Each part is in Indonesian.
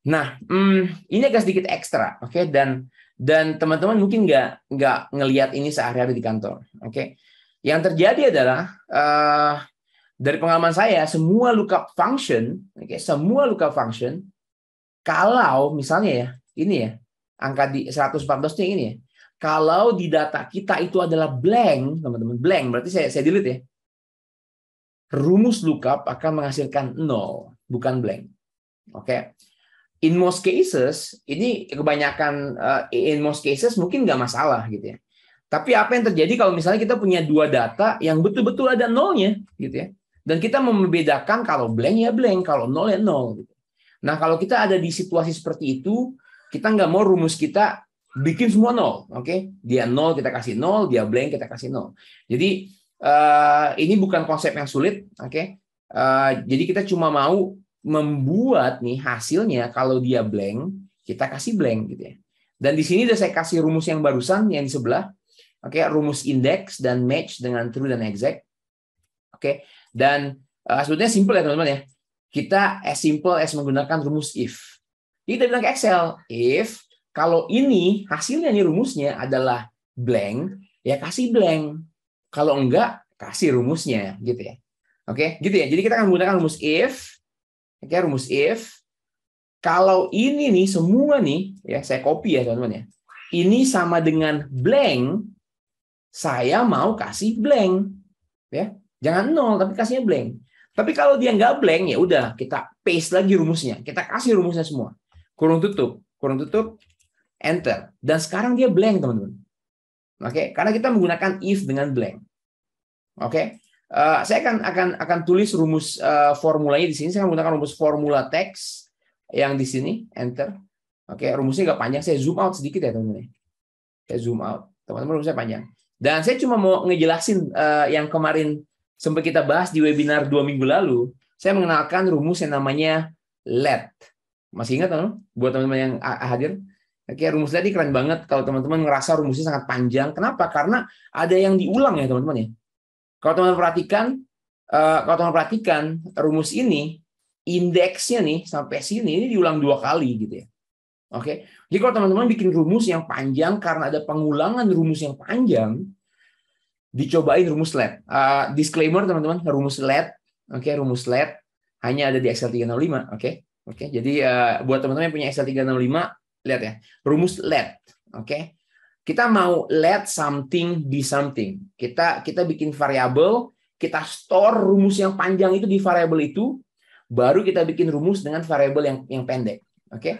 Nah, ini agak sedikit ekstra, oke? Dan teman-teman mungkin nggak ngelihat ini sehari-hari di kantor, oke? Yang terjadi adalah dari pengalaman saya, semua lookup function, oke, semua lookup function, kalau misalnya ya, ini ya, angka di 114-nya ini ya, kalau di data kita itu adalah blank, teman-teman, blank, berarti saya delete ya. Rumus lookup akan menghasilkan 0, bukan blank. Oke. In most cases, ini kebanyakan in most cases mungkin nggak masalah gitu ya. Tapi apa yang terjadi kalau misalnya kita punya dua data yang betul-betul ada nolnya gitu ya. Dan kita membedakan kalau blank ya blank, kalau nol ya nol. Gitu. Nah kalau kita ada di situasi seperti itu, kita nggak mau rumus kita bikin semua nol, oke? Dia nol kita kasih nol, dia blank kita kasih nol. Jadi ini bukan konsep yang sulit, oke? Jadi kita cuma mau membuat nih hasilnya kalau dia blank, kita kasih blank gitu ya. Dan di sini udah saya kasih rumus yang barusan yang di sebelah. Oke, rumus index dan match dengan true dan exact. Oke. Dan sebetulnya simple ya teman-teman ya. Kita as simple as menggunakan rumus if. Jadi kita bilang ke Excel, if kalau ini hasilnya nih rumusnya adalah blank, ya kasih blank. Kalau enggak, kasih rumusnya gitu ya. Oke, gitu ya. Jadi kita akan menggunakan rumus if. Oke, rumus if. Kalau ini nih semua nih, ya saya copy ya teman-teman ya. Ini sama dengan blank, saya mau kasih blank. Ya, jangan nol tapi kasihnya blank. Tapi kalau dia nggak blank ya udah kita paste lagi rumusnya. Kita kasih rumusnya semua. Kurung tutup, enter. Dan sekarang dia blank teman-teman. Oke, karena kita menggunakan if dengan blank. Oke, saya akan tulis rumus formulanya di sini. Saya akan menggunakan rumus formula text yang di sini, enter. Oke, rumusnya nggak panjang. Saya zoom out sedikit ya teman-teman. Saya zoom out. Teman-teman rumusnya panjang. Dan saya cuma mau ngejelasin yang kemarin sempat kita bahas di webinar 2 minggu lalu. Saya mengenalkan rumus yang namanya LED. Masih ingat teman-teman? Buat teman-teman yang hadir. Oke, rumus LED ini keren banget kalau teman-teman ngerasa rumusnya sangat panjang. Kenapa? Karena ada yang diulang ya teman-teman ya. Kalau teman-teman perhatikan rumus ini, indeksnya nih sampai sini ini diulang 2 kali gitu ya. Oke, jadi kalau teman-teman bikin rumus yang panjang karena ada pengulangan rumus yang panjang, dicobain rumus LED. Disclaimer teman-teman, rumus LED, oke, rumus LED hanya ada di Excel 365, oke. Jadi buat teman-teman yang punya Excel 365, lihat ya, rumus LED, oke. Kita mau let something be something. Kita bikin variabel, kita store rumus yang panjang itu di variabel itu, baru kita bikin rumus dengan variabel yang pendek. Oke.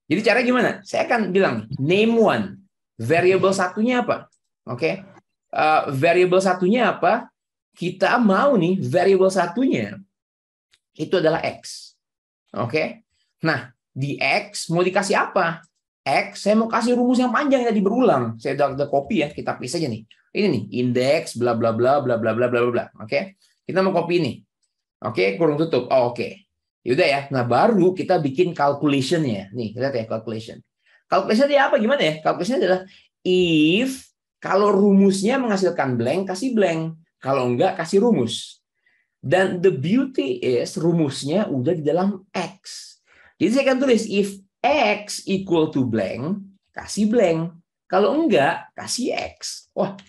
Jadi caranya gimana? Saya akan bilang name one. Variabel satunya apa? Oke. Variabel satunya apa? Kita mau nih variabel satunya itu adalah X. Oke. Nah, di X mau dikasih apa? X, saya mau kasih rumus yang panjang yang tadi berulang. Saya udah copy ya, kita paste aja nih. Ini nih, indeks bla bla bla bla bla bla bla bla. Oke. Kita mau copy ini. Oke, kurung tutup. Oh, oke. Yaudah ya. Nah, baru kita bikin calculation-nya. Nih, lihat ya calculation. Calculation-nya apa gimana ya? Calculation-nya adalah if kalau rumusnya menghasilkan blank, kasih blank. Kalau enggak, kasih rumus. Dan the beauty is rumusnya udah di dalam X. Jadi saya akan tulis if X equal to blank, kasih blank. Kalau enggak, kasih X. Wah,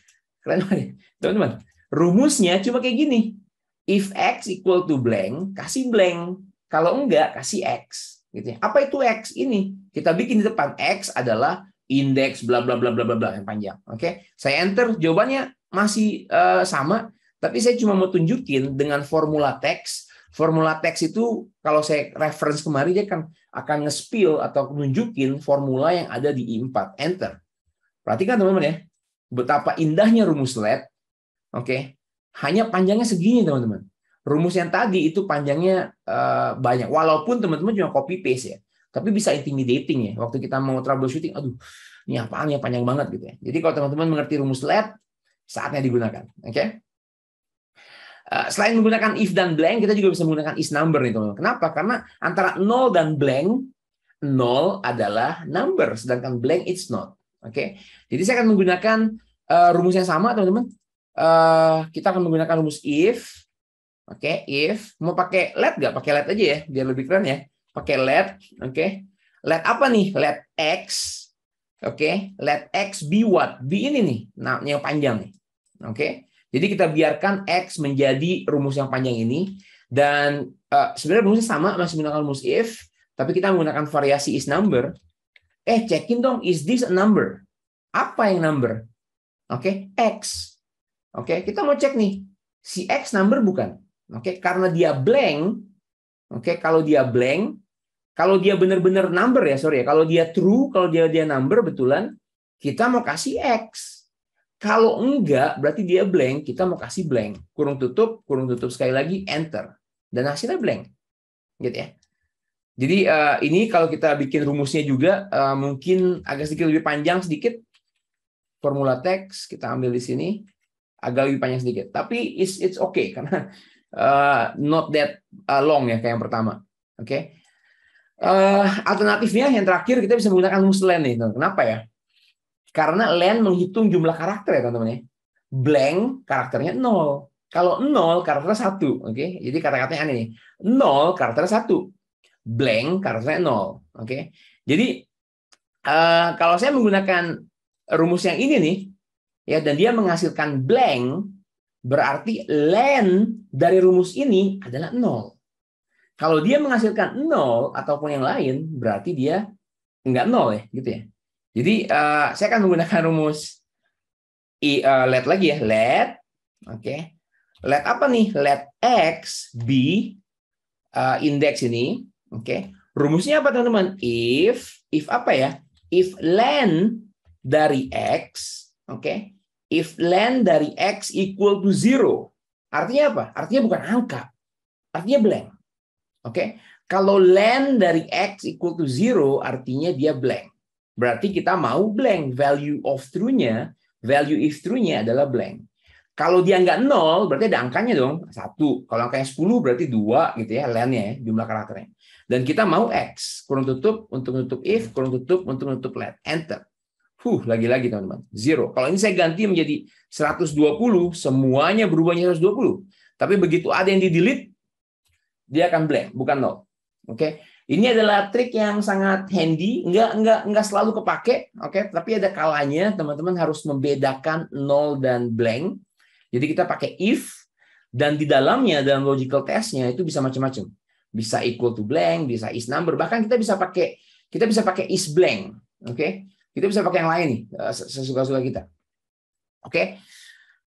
keren banget. Teman-teman, rumusnya cuma kayak gini. If X equal to blank, kasih blank. Kalau enggak, kasih X. Gitu ya. Apa itu X ini? Kita bikin di depan. X adalah indeks bla bla bla bla bla bla yang panjang. Oke, saya enter, jawabannya masih sama, tapi saya cuma mau tunjukin dengan formula teks. Formula teks itu kalau saya reference kemarin dia akan nge-spill atau nunjukin formula yang ada di I4. Enter. Perhatikan teman-teman ya, betapa indahnya rumus LED. Oke, hanya panjangnya segini teman-teman. Rumus yang tadi itu panjangnya banyak. Walaupun teman-teman cuma copy paste ya, tapi bisa intimidating ya. Waktu kita mau troubleshooting, aduh, ini apaan ya panjang banget gitu ya. Jadi kalau teman-teman mengerti rumus LED, saatnya digunakan. Oke. Selain menggunakan if dan blank, kita juga bisa menggunakan is number nih teman-teman. Kenapa? Karena antara 0 dan blank, 0 adalah number, sedangkan blank it's not. Oke. Jadi saya akan menggunakan rumus yang sama teman-teman. Kita akan menggunakan rumus if. Oke, if mau pakai let nggak? Pakai let aja ya, biar lebih keren ya. pakai let, oke. Let apa nih? Let x, oke. Let x be what? Be ini nih, nah yang panjang nih, oke. Jadi kita biarkan x menjadi rumus yang panjang ini, dan sebenarnya rumusnya sama, masih menggunakan rumus if, tapi kita menggunakan variasi is number. Cekin dong, is this a number? Apa yang number? Oke, x. Oke, kita mau cek nih, si x number bukan? Oke, karena dia blank. Oke, kalau dia blank, kalau dia benar-benar number ya, sorry ya, kalau dia true, kalau dia number betulan, kita mau kasih x. Kalau enggak, berarti dia blank, kita mau kasih blank. Kurung tutup sekali lagi, enter. Dan hasilnya blank. Gitu ya. Jadi ini kalau kita bikin rumusnya juga, mungkin agak sedikit lebih panjang sedikit. Formula teks kita ambil di sini agak lebih panjang sedikit, tapi it's okay karena not that long ya kayak yang pertama. Oke. Alternatifnya yang terakhir kita bisa menggunakan rumus len nih. Kenapa ya? Karena len menghitung jumlah karakter ya teman-teman ya. Blank karakternya 0. Kalau 0 karakternya 1. Oke. Jadi kata-katanya aneh nih. 0 karakternya 1. Blank karakternya 0. Oke. Jadi kalau saya menggunakan rumus yang ini nih, ya, dan dia menghasilkan blank, berarti len dari rumus ini adalah 0. Kalau dia menghasilkan 0 ataupun yang lain, berarti dia enggak 0 ya, gitu ya. Jadi saya akan menggunakan rumus let lagi ya, let, oke. Let apa nih? Let x be indeks ini, oke. Rumusnya apa teman-teman? If apa ya? If len dari x, oke. If len dari x equal to 0. Artinya apa? Artinya bukan angka. Artinya blank. Oke. Kalau len dari x equal to 0, artinya dia blank. Berarti kita mau blank. Value if true-nya adalah blank. Kalau dia nggak 0, berarti ada angkanya dong. 1. Kalau angkanya 10, berarti 2 gitu ya, len-nya ya, jumlah karakternya. Dan kita mau x. Kurung tutup untuk nutup if, kurung tutup untuk nutup let. Enter. Lagi-lagi teman-teman. 0. Kalau ini saya ganti menjadi 120, semuanya berubahnya 120. Tapi begitu ada yang di-delete, dia akan blank, bukan 0. Oke. Ini adalah trik yang sangat handy, enggak selalu kepake, oke, tapi ada kalanya teman-teman harus membedakan 0 dan blank. Jadi kita pakai if, dan di dalamnya dalam logical test-nya itu bisa macam-macam. Bisa equal to blank, bisa is number, bahkan kita bisa pakai is blank, oke. Kita bisa pakai yang lain nih, sesuka-suka kita. Oke.